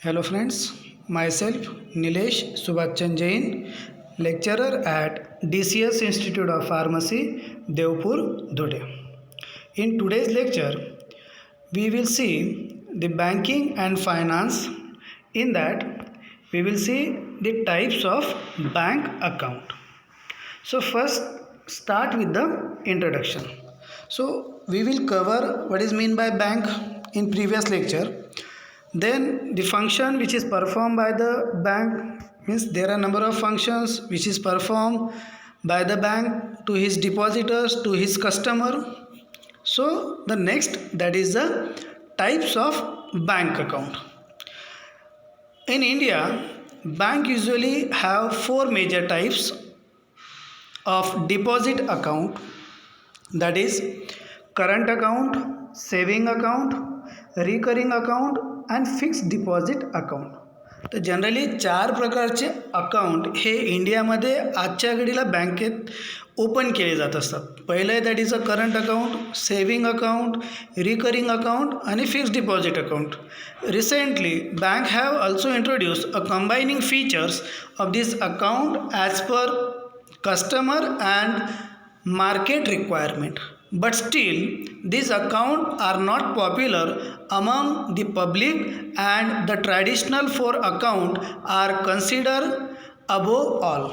Hello friends, myself Nilesh Subhachan Jain, lecturer at DCS Institute of Pharmacy, Devpur, Dhule. In today's lecture, we will see the banking and finance. In that, we will see the types of bank account. So first, start with the introduction. So we will cover what is mean by bank in previous lecture. Then the function which is performed by the bank means there are number of functions which is performed by the bank to his depositors, to his customer. So the next, that is the types of bank account. In India, bank usually have four major types of deposit account, that is current account, saving account, recurring account and fixed deposit account. तर generally चार प्रकारचे account हे इंडियामध्ये आजच्या घडीला बँकेत open केले जात असतात. पहिलं आहे that is a current account, saving account, recurring account आणि fixed deposit account. Recently bank have also introduce a combining features of this account as per customer and market requirement, but still these accounts are not popular among the public and the traditional four account are considered above all.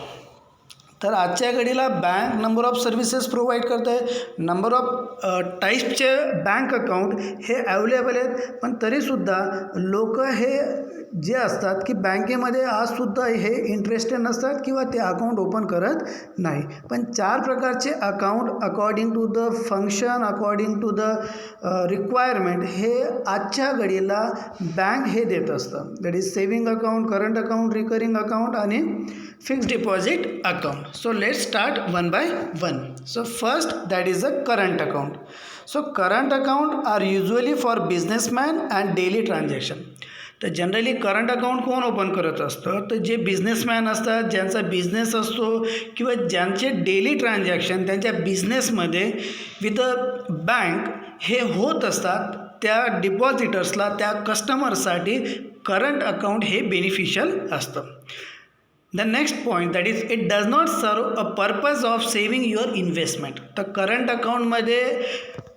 तर आजच्या घडीला bank number of services provide करत आहे, number of टाईप्सचे bank account हे available आहेत, पण तरीसुद्धा लोक हे जे असतात की बँकेमध्ये आजसुद्धा हे इंटरेस्टेड नसतात किंवा ते अकाउंट ओपन करत नाही. पण चार प्रकारचे account according to the function, according to the requirement हे आजच्या घडीला बँक हे देत असतं. That is saving account, current account, recurring account आणि fixed deposit account. So let's start one by one. So first, that is a current account. So current account are usually for businessman and daily transaction. तर generally current account कोण open करत असतं, तर जे businessman असतात, ज्यांचा business असतो किंवा ज्यांचे डेली ट्रान्झॅक्शन त्यांच्या बिझनेसमध्ये विथ अ बँक हे होत असतात, त्या डिपॉझिटर्सला, त्या कस्टमरसाठी करंट अकाउंट हे बेनिफिशियल असतं. The next point, that is it does not serve a purpose of saving your investment. तर करंट अकाउंटमध्ये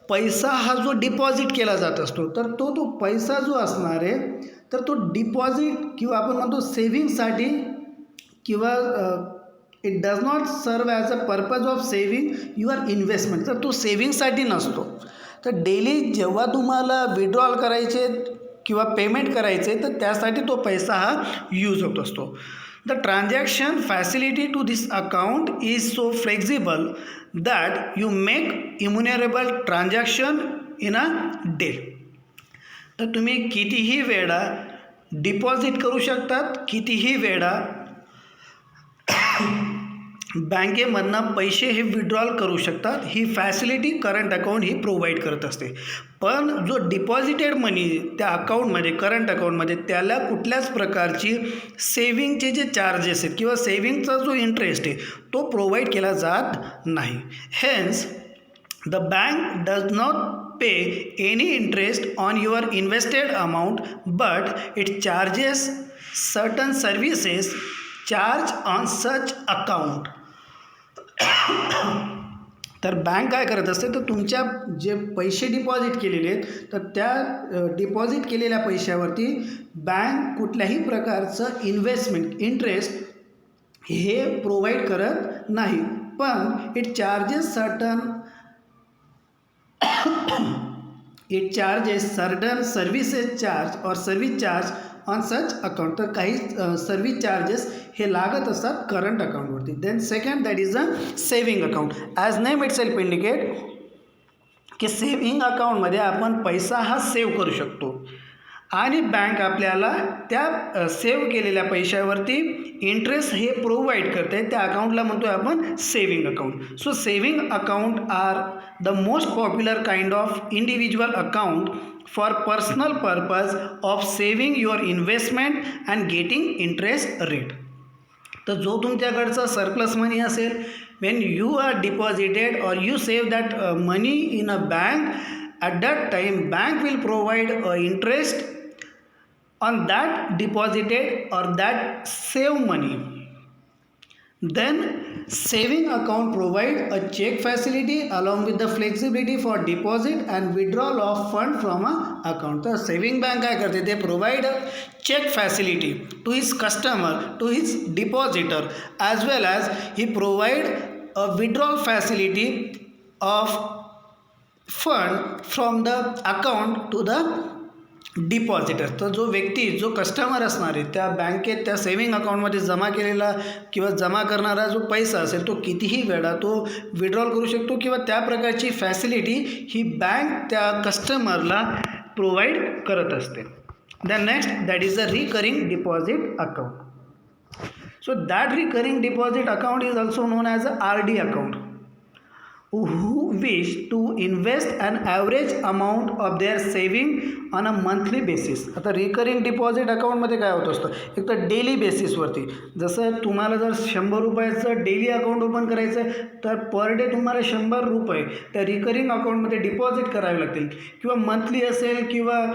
पैसा हा जो डिपॉझिट केला जात असतो, तर तो पैसा जो असणार आहे तर तो डिपॉझिट किंवा आपण म्हणतो सेविंगसाठी किंवा it does not serve as a purpose of saving your investment. तर तो सेविंगसाठी नसतो. तर डेली जेव्हा तुम्हाला विड्रॉल करायचे किंवा पेमेंट करायचे तर त्यासाठी तो पैसा हा यूज होत असतो. The transaction facility to this account is so flexible that you make innumerable transaction in a day. तर तुम्ही कितीही वेळा डिपॉझिट करू शकतात, कितीही वेळा बँकेमधनं पैसे हे विड्रॉल करू शकतात. ही फॅसिलिटी करंट अकाउंट ही प्रोव्हाइड करत असते. पण जो डिपॉझिटेड मनी त्या अकाउंटमध्ये, करंट अकाउंटमध्ये, त्याला कुठल्याच प्रकारची सेविंगचे जे चार्जेस आहेत किंवा सेविंगचा जो इंटरेस्ट आहे तो प्रोव्हाइड केला जात नाही. Hence the bank does not pay any interest on your invested amount but it charges certain services charge on such account. तर बँक काय करत असते, तर तुमच्या जे पैसे डिपॉझिट केलेले आहेत तर त्या डिपॉझिट केलेल्या पैशावरती बँक कुठल्याही प्रकारचं इन्व्हेस्टमेंट इंटरेस्ट हे प्रोव्हाइड करत नाही, पण it charges certain services charge or service charge on such account. तर काही सर्व्हिस चार्जेस हे लागत असतात करंट अकाउंटवरती. Then second, that is a saving account. As name itself indicate की सेविंग अकाउंटमध्ये आपण पैसा हा सेव्ह करू शकतो आणि बँक आपल्याला त्या सेव्ह केलेल्या पैशावरती इंटरेस्ट हे प्रोव्हाइड करते. त्या अकाउंटला म्हणतो आहे आपण saving account. So saving account are the most popular kind of individual account for personal purpose of saving your investment and getting interest rate. तर जो तुमच्याकडचा सरप्लस मनी असेल, वेन यू आर डिपॉझिटेड और you save that money in a bank, at that time bank will provide interest on that deposited or that save money. Then saving account provide a check facility along with the flexibility for deposit and withdrawal of fund from a account. तर saving bank काय करते, ते provide check facility to his customer, to his depositor, as well as he provide a withdrawal facility of fund from the account to the depositor. तर जो व्यक्ती, जो customer असणार आहे त्या बँकेत त्या सेविंग अकाउंटमध्ये जमा केलेला किंवा जमा करणारा जो पैसा असेल तो कितीही वेळा तो विड्रॉल करू शकतो किंवा त्या प्रकारची फॅसिलिटी ही बँक त्या कस्टमरला प्रोव्हाइड करत असते. The next that is the recurring deposit account. So that recurring deposit account is also non as a RD account. who wish to invest an average amount of their saving on a monthly basis. आता recurring deposit अकाउंटमध्ये काय होत असतं, एक तर daily बेसिसवरती, जसं तुम्हाला जर 100 रुपयाचं डेली अकाउंट ओपन करायचं आहे तर पर डे तुम्हाला 100 रुपये त्या रिकरिंग अकाउंटमध्ये डिपॉझिट करावे लागतील, किंवा मंथली असेल किंवा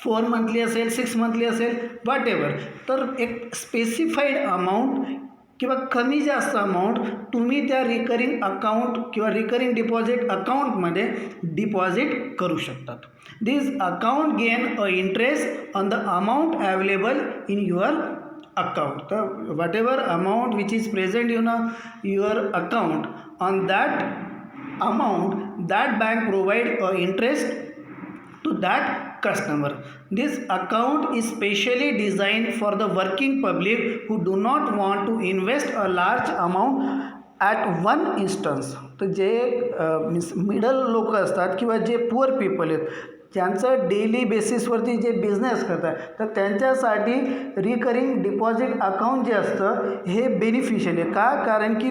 4 मंथली असेल, 6 मंथली असेल, वॉट एव्हर. तर एक स्पेसिफाईड अमाऊंट किंवा कमी जास्त अमाऊंट तुम्ही त्या रिकरिंग अकाउंट किंवा रिकरिंग डिपॉझिट अकाउंटमध्ये डिपॉझिट करू शकतात. This account gain a interest on the amount available in your account. तर whatever amount which is present in your account, on that amount that bank provide a interest to that customer. This account is specially designed for the working public who do not want to invest a large amount at one instance. तर जे middle लोक असतात किंवा जे poor people आहेत, ज्यांचं daily बेसिसवरती जे business करतात, तर त्यांच्यासाठी रिकरिंग डिपॉझिट अकाउंट जे असतं हे बेनिफिशियल आहे. का? कारण की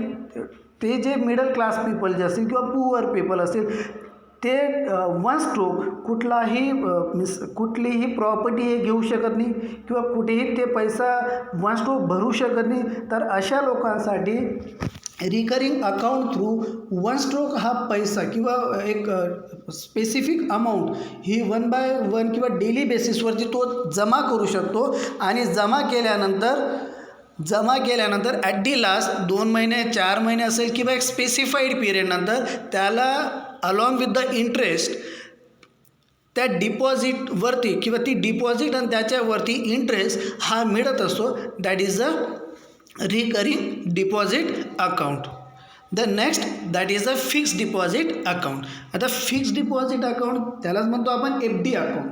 ते जे मिडल क्लास पीपल जे असतील किंवा पुअर पीपल असतील ते वन स्ट्रोक कुठलीही प्रॉपर्टी हे घेऊ शकत नाही किंवा कुठेही ते पैसा वन स्ट्रोक भरू शकत नाही. तर अशा लोकांसाठी recurring account through one stroke हा पैसा किंवा एक स्पेसिफिक अमाऊंट ही 1 बाय 1 किंवा डेली बेसिसवरती तो जमा करू शकतो. आणि जमा केल्यानंतर ॲट दी लास्ट 2 महिने 4 महिने असेल किंवा एक स्पेसिफाईड पिरियडनंतर त्याला अलॉंग विथ द इंटरेस्ट त्या डिपॉझिटवरती किंवा ती डिपॉझिट आणि त्याच्यावरती इंटरेस्ट हा मिळत असतो. That is a recurring deposit account. The next that is a fixed deposit account. आता फिक्स्ड डिपॉझिट अकाउंट त्यालाच म्हणतो आपण FD अकाउंट.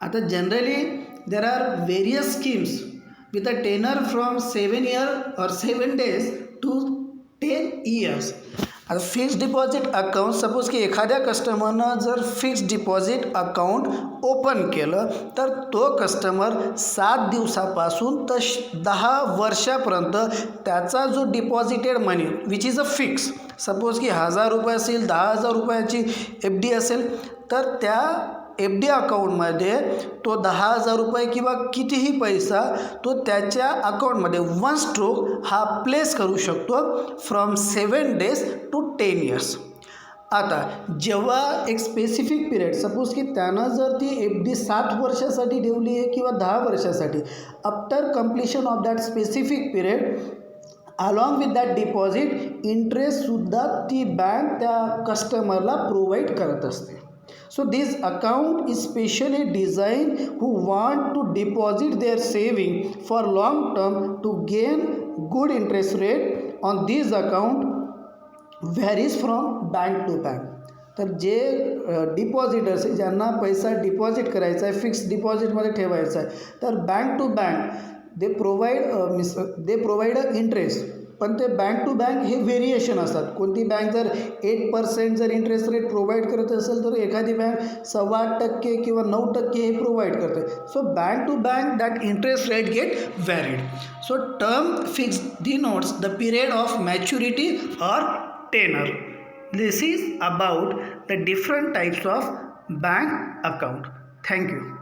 आता generally there are various schemes with a tenure from 7 years or 7 days to 10 years. आता fixed deposit account, suppose की एखाद्या कस्टमरनं जर fixed deposit account open केलं तर तो कस्टमर 7 दिवसापासून तर 10 वर्षापर्यंत त्याचा जो deposited money which is a fix, suppose की 1000 रुपये असेल, 10,000 रुपयाची FD असेल, तर त्या FD अकाउंटमध्ये तो 10,000 रुपये किंवा कितीही पैसा तो त्याच्या अकाउंटमध्ये वन स्ट्रोक हा प्लेस करू शकतो फ्रॉम 7 days to 10 years. आता जेव्हा एक स्पेसिफिक पिरियड, सपोज की त्यानं जर ती FD 7 वर्षासाठी ठेवली आहे किंवा 10 वर्षासाठी, after completion of that specific period along with that deposit इंटरेस्टसुद्धा ती बँक त्या कस्टमरला प्रोव्हाइड करत असते. So this account is specially designed who want to deposit their saving for long term to gain good interest rate on this account varies from bank to bank. तर जे depositors आहे, ज्यांना पैसा deposit करायचा आहे, fix डिपॉझिटमध्ये ठेवायचा आहे, तर bank to bank they provide a interest. पण ते बँक टू बँक हे व्हेरिएशन असतात. कोणती बँक जर 8% जर इंटरेस्ट रेट प्रोव्हाइड करत असेल तर एखादी बँक 8.25% किंवा 9% हे प्रोव्हाइड करते. So bank to bank that interest rate get varied. So term fix denotes the period of maturity or tenor. This is about the different types of bank account. Thank you.